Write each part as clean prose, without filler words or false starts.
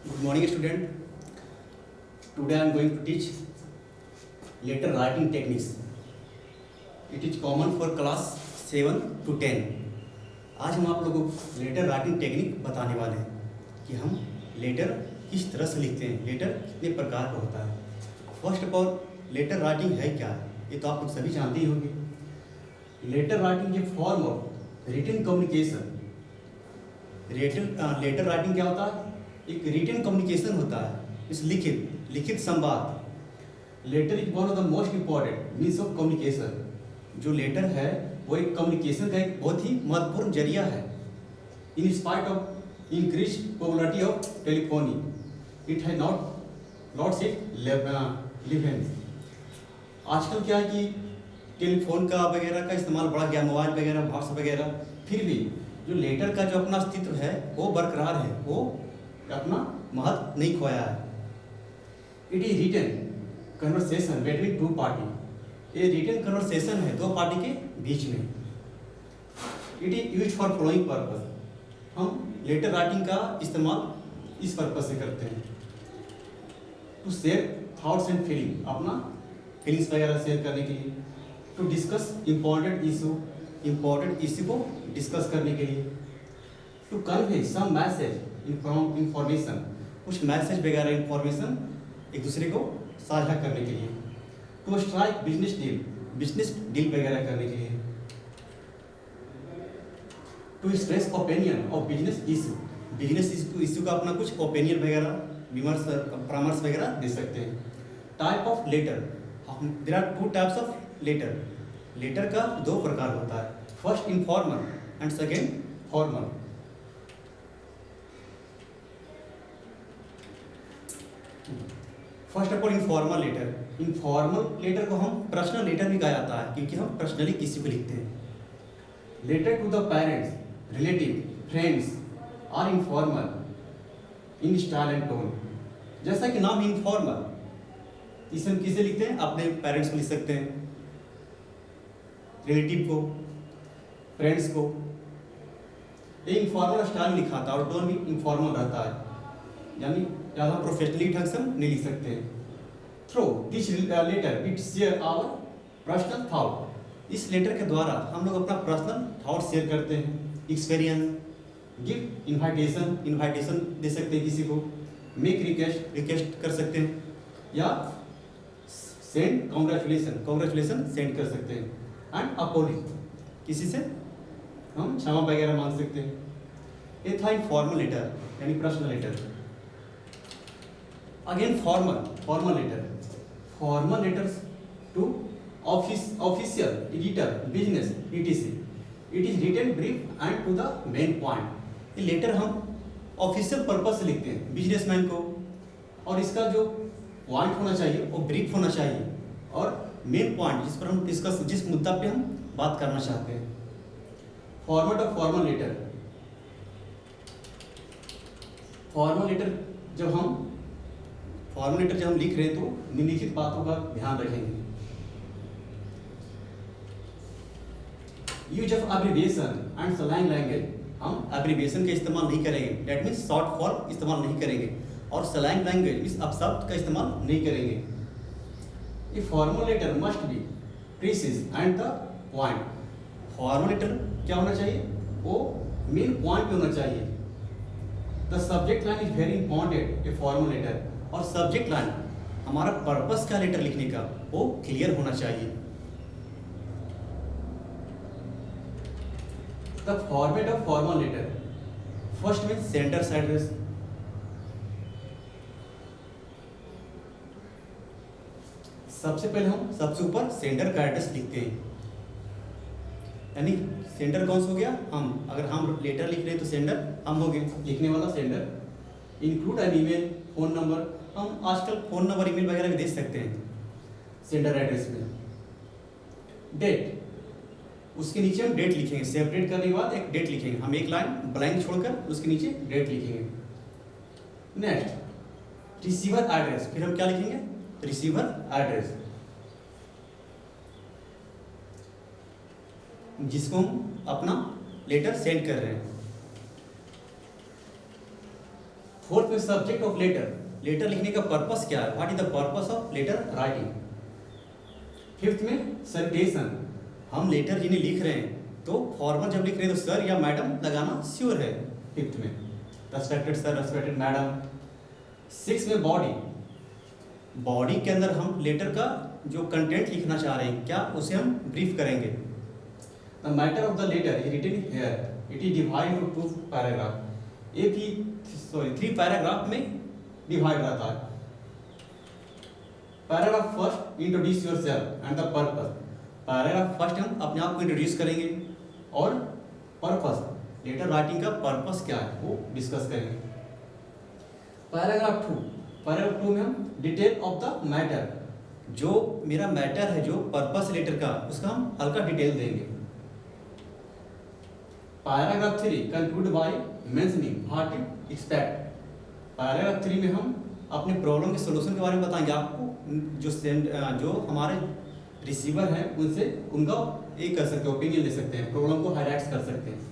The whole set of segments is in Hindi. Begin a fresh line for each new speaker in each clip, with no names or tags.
Good morning, student. Today I am going to teach letter writing techniques. It is common for class 7 to 10. आज हम आप लोगों को लेटर राइटिंग टेक्निक बताने वाले हैं कि हम लेटर किस तरह से लिखते हैं, लेटर कितने प्रकार का होता है। First of all, letter writing है क्या, ये तो आप लोग सभी जानते ही होंगे। Letter writing a form of written communication. Letter writing क्या होता है? एक रिटन कम्युनिकेशन होता है, इस लिखित संवाद। Letter is one of the most important means of communication. जो लेटर है वो एक कम्युनिकेशन का एक बहुत ही महत्वपूर्ण जरिया है। In spite of increase popularity of telephony, it has not lots it livens. आजकल क्या है कि टेलीफोन का वगैरह का इस्तेमाल बढ़ गया, मोबाइल वगैरह, व्हाट्सएप वगैरह, फिर भी जो लेटर का जो अपना अस्तित्व है वो बरकरार है, वो अपना महत्व नहीं खोया है। It is written conversation between two party. ये रिटन कन्वर्सेशन है दो पार्टी के बीच में। It is use for following purpose. हम लेटर राइटिंग का इस्तेमाल इस पर्पस से करते हैं। To share thoughts and feeling, अपना फीलिंग्स वगैरह शेयर करने के लिए। टू डिस्कस इम्पोर्टेंट इशू को डिस्कस करने के लिए। To convey some message information, कुछ मैसेज वगैरह इंफॉर्मेशन एक दूसरे को साझा करने के लिए। टू स्ट्राइक बिजनेस डील वगैरह करने के लिए। To express opinion of business issue का अपना कुछ ओपिनियन वगैरह, विमर्श, परामर्श वगैरह दे सकते हैं। Type of letter, there are two types of letter. Letter का दो प्रकार होता है, first informal and second formal. First of all informal letter. Informal letter को हम पर्सनल लेटर भी कहा जाता है, क्योंकि हम पर्सनली किसी को लिखते हैं। Letter to the parents, relative, friends are informal in style and tone. जैसा कि नाम इनफॉर्मल, इसे हम किसे लिखते हैं? अपने पेरेंट्स को लिख सकते हैं, रिलेटिव को, फ्रेंड्स को। ये इनफॉर्मल स्टाइल में लिखा था और टोन भी इनफॉर्मल रहता है, यानी ज़्यादा प्रोफेशनली ढंग से हम नहीं लिख सकते हैं। Through this letter it share our personal thought. इस लेटर के द्वारा हम लोग अपना पर्सनल थॉट शेयर करते हैं, एक्सपीरियंस। गिव इन्वाइटेशन दे सकते हैं किसी को। मेक रिक्वेस्ट कर सकते हैं, या सेंड कॉन्ग्रेचुलेसन सेंड कर सकते हैं। एंड अपोलॉजी, किसी से हम क्षमा वगैरह मांग सकते हैं। ये था इनफॉर्मल लेटर यानी personal letter. Again formal letter. Formal letters to official, editor, business, etc. It is written brief and to the main point. ये लेटर हम ऑफिशियल पर्पस से लिखते हैं बिजनेसमैन को, और इसका जो पॉइंट होना चाहिए वो ब्रीफ होना चाहिए, और मेन पॉइंट जिस पर हम डिस्कस, जिस मुद्दा पे हम बात करना चाहते हैं। Format of formal letter. Formal letter जब हम लिख रहे हैं तो निम्नलिखित बातों का ध्यान रखेंगे। Use of abbreviation and slang language. हम एब्रिविएशन का इस्तेमाल नहीं करेंगे, दैट मीन्स शॉर्ट फॉर्म इस्तेमाल नहीं करेंगे, और स्लैंग लैंग्वेज मीन्स अपशब्द का इस्तेमाल नहीं करेंगे। ये formal letter must be precise and the point. Formal letter क्या होना चाहिए? वो मेन पॉइंट पे होना चाहिए। The subject line is very important a formal letter. और सब्जेक्ट लाइन, हमारा पर्पस क्या लेटर लिखने का, वो क्लियर होना चाहिए। The format of formal letter. First में सेंडर्स एड्रेस। सबसे पहले हम सबसे ऊपर सेंडर का एड्रेस लिखते हैं, यानी सेंडर कौन सा हो गया? हम। अगर हम लेटर लिख रहे हैं तो सेंडर हम हो गए, लिखने वाला sender. Include an email, phone number. हम आजकल फोन नंबर, ईमेल वगैरह भी दे सकते हैं सेंडर एड्रेस में। डेट, उसके नीचे हम डेट लिखेंगे। सेपरेट करने के बाद एक डेट लिखेंगे, हम एक लाइन ब्लैंक छोड़कर उसके नीचे डेट लिखेंगे। नेक्स्ट रिसीवर एड्रेस, फिर हम क्या लिखेंगे? रिसीवर एड्रेस, जिसको हम अपना लेटर सेंड कर रहे हैं। फोर्थ में सब्जेक्ट ऑफ लेटर, लेटर लिखने का पर्पस क्या है, what is the purpose of letter writing. Fifth में सैल्यूटेशन, हम लेटर जिन्हें लिख रहे हैं तो फॉर्मल जब लिख रहे हैं तो सर या मैडम लगाना श्योर है। फिफ्थ में respected sir, respected madam. Six में बॉडी, बॉडी के अंदर हम लेटर का जो कंटेंट लिखना चाह रहे हैं क्या उसे हम ब्रीफ करेंगे। The matter of the letter is written here, it is divide into 2 paragraph. एक ही 3 पैराग्राफ में डिवाइड रहता है। Paragraph first, introduce yourself and the purpose. Paragraph first हम अपने आप को इंट्रोड्यूस करेंगे और पर्पस, लेटर राइटिंग का पर्पस क्या है वो डिस्कस करेंगे। पैराग्राफ 2, पैराग्राफ 2 में हम डिटेल ऑफ द मैटर, जो मेरा मैटर है जो पर्पस लेटर का उसका हम हल्का डिटेल देंगे। Paragraph 3 conclude bye mentioning what you expect. Paragraph 3 में हम अपने प्रॉब्लम के सॉल्यूशन के बारे में बताएंगे आपको, जो हमारे रिसीवर हैं उनसे उनका एक कर सकते हैं, ओपिनियन ले सकते हैं, प्रॉब्लम को हाईलाइट कर सकते हैं।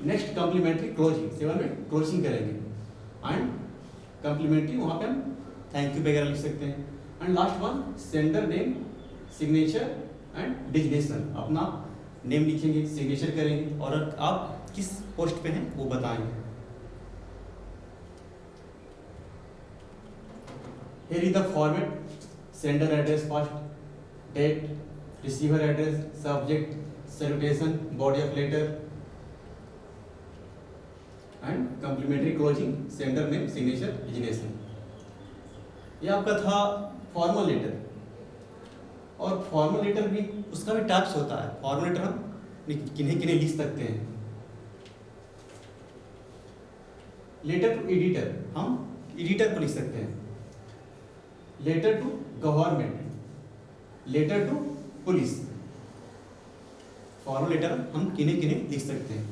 नेक्स्ट कम्प्लीमेंट्री क्लोजिंग, 7 में क्लोजिंग करेंगे एंड कम्प्लीमेंट्री वहाँ पे हम थैंक यू वगैरह लिख सकते हैं। And last one sender name, signature and designation, अपना नेम लिखेंगे, सिग्नेचर करेंगे और आप किस पोस्ट पे हैं वो बताएंगे। Here is the format, sender address first, date, receiver address, subject, salutation, body of letter and complimentary closing, sender name, signature, destination। ये आपका था फॉर्मल लेटर। और फॉर्मल लेटर भी उसका भी टाइप्स होता है। फॉर्मल लेटर हम किन्हें किन्हें लिख सकते हैं। लेटर टू एडिटर, हम एडिटर को लिख सकते हैं। Letter to government, letter to police. Formal letter हम किन्हें किन्हें लिख सकते हैं।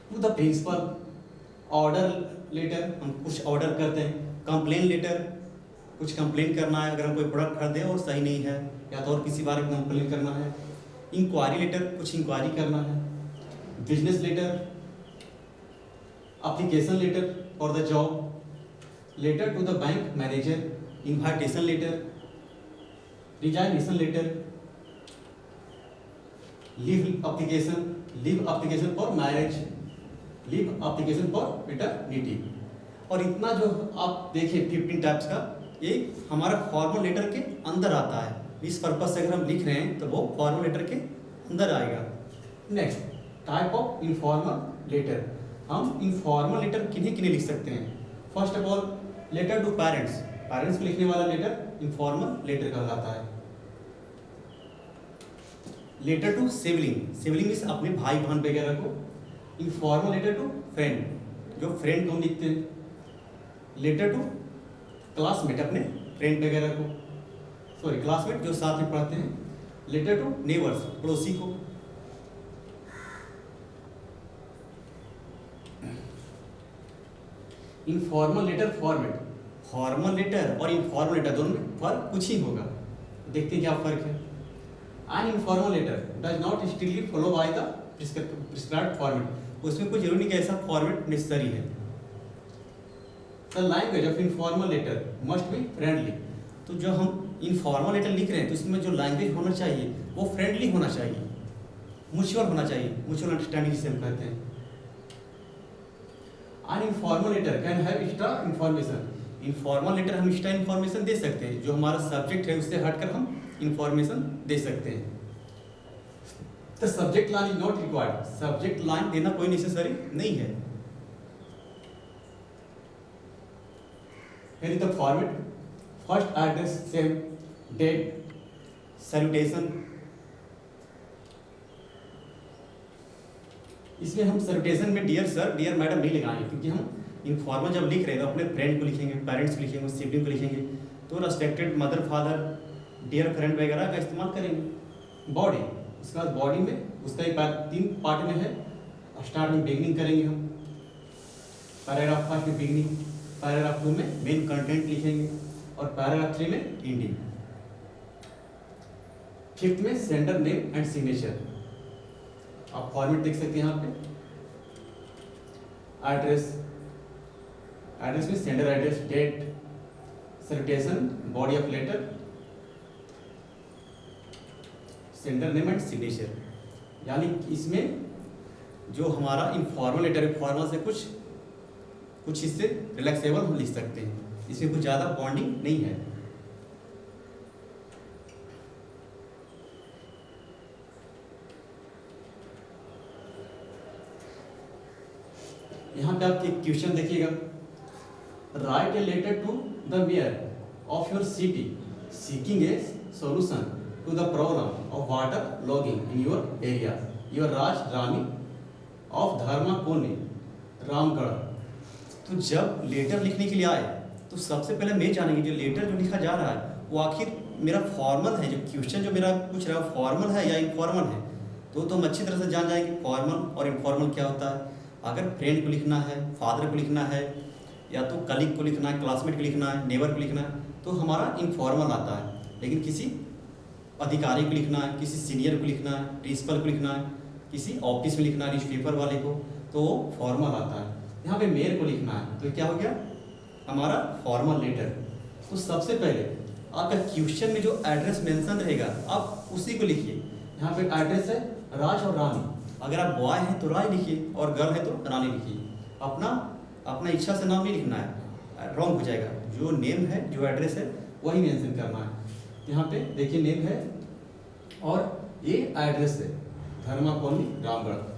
To the principal, order letter, हम कुछ ऑर्डर करते हैं। कंप्लेन लेटर, कुछ कंप्लेन करना है, अगर हम कोई प्रोडक्ट खरीदे और सही नहीं है या तो और किसी बारे में कंप्लेन करना है। इंक्वायरी लेटर, कुछ इंक्वायरी करना है। Business letter, application letter for the job. Letter to the bank manager, invitation letter, resignation letter, leave application for marriage, leave application for paternity. और इतना जो आप देखिए 15 टाइप्स का, ये हमारा फॉर्मल लेटर के अंदर आता है। इस पर्पज से अगर हम लिख रहे हैं तो वो फॉर्मल लेटर के अंदर आएगा। Next type of informal letter, हम इनफॉर्मल लेटर किन्हें किन्हें लिख सकते हैं। First of all letter to parents, parents को लिखने वाला लेटर इनफॉर्मल लेटर कहलाता है। Letter to sibling, sibling means अपने भाई बहन वगैरह को। इनफॉर्मल लेटर टू फ्रेंड, जो फ्रेंड को हम लिखते हैं। लेटर टू क्लासमेट, अपने फ्रेंड वगैरह को, सॉरी क्लासमेट जो साथ में पढ़ते हैं। लेटर टू नेबर्स, पड़ोसी को। Informal letter format, formal letter और इनफॉर्मल लेटर दोनों में फर्क कुछ ही होगा, देखते हैं क्या फर्क है। An informal letter does not strictly follow by the prescribed format, उसमें कोई जरूरी नहीं कि ऐसा फॉर्मेट नेसेसरी है। The language of informal letter must be friendly, तो जो हम इनफॉर्मल लेटर लिख रहे हैं तो इसमें जो लैंग्वेज होना चाहिए वो फ्रेंडली होना चाहिए, म्यूचुअल होना चाहिए, म्यूचुअल अंडरस्टैंडिंग जिसे हम कहते हैं। An informal letter can have extra information, informal letter हम एक्स्ट्रा इन्फॉर्मेशन दे सकते हैं, जो हमारा सब्जेक्ट है उससे हटकर हम इन्फॉर्मेशन दे सकते हैं। The subject line is not required, subject line देना कोई नेसेसरी नहीं है। Here is the format, first address same, date, salutation। इसमें हम सैल्यूटेशन में डियर सर डियर मैडम नहीं लगाएंगे, क्योंकि हम इनफॉर्मल जब लिख रहे हैं तो अपने फ्रेंड को लिखेंगे, पेरेंट्स को लिखेंगे, सिबलिंग को लिखेंगे, तो respected mother father, dear friend वगैरह का इस्तेमाल करेंगे। बॉडी, उसके बाद बॉडी में उसका एक 3 पार्ट में है। स्टार्ट में बिगनिंग करेंगे हम, पैराग्राफ 1 में बिगनिंग, पैराग्राफ 2 में मेन कंटेंट लिखेंगे और पैराग्राफ 3 में एंडिंग। 5th में सेंडर नेम एंड सिग्नेचर, आप फॉर्मेट देख सकते हैं यहाँ पे। एड्रेस, एड्रेस में sender address, date, salutation, body of letter, sender name and signature. यानी इसमें जो हमारा इनफॉर्मल लेटर है, फॉर्मल से कुछ इससे रिलैक्सेबल हम लिख सकते हैं, इसमें कुछ ज़्यादा बॉन्डिंग नहीं है। यहाँ पे आप एक क्वेश्चन देखिएगा, write a letter to the mayor of your city seeking a solution to the problem of water logging in your area, your Raj Rani of Dharmakoni Ramgarh. तो जब लेटर लिखने के लिए आए तो सबसे पहले मैं जानेंगे जो लेटर जो लिखा जा रहा है वो आखिर मेरा फॉर्मल है, जो क्वेश्चन जो मेरा पूछ रहा है फॉर्मल है या इनफॉर्मल है। तो हम अच्छी तरह से जान जाएंगे फॉर्मल और इनफॉर्मल क्या होता है। अगर फ्रेंड को लिखना है, फादर को लिखना है, या तो कलीग को लिखना है, क्लासमेट को लिखना है, नेबर को लिखना है, तो हमारा इनफॉर्मल आता है। लेकिन किसी अधिकारी को लिखना है, किसी सीनियर को लिखना है, प्रिंसिपल को लिखना है, किसी ऑफिस में लिखना है, न्यूज़पेपर वाले को, तो वो फॉर्मल आता है। यहाँ पे मेयर को लिखना है तो क्या हो गया हमारा फॉर्मल लेटर। तो सबसे पहले आपका क्वेश्चन में जो एड्रेस मेंशन रहेगा आप उसी को लिखिए। यहाँ पे एड्रेस है राज और रानी, अगर आप बॉय हैं तो राज लिखिए और गर्ल है तो रानी लिखिए। अपना इच्छा से नाम नहीं लिखना है, रॉन्ग हो जाएगा। जो नेम है, जो एड्रेस है वही मेंशन करना है। यहाँ पे देखिए नेम है और ये एड्रेस है धर्मा कॉलोनी रामगढ़।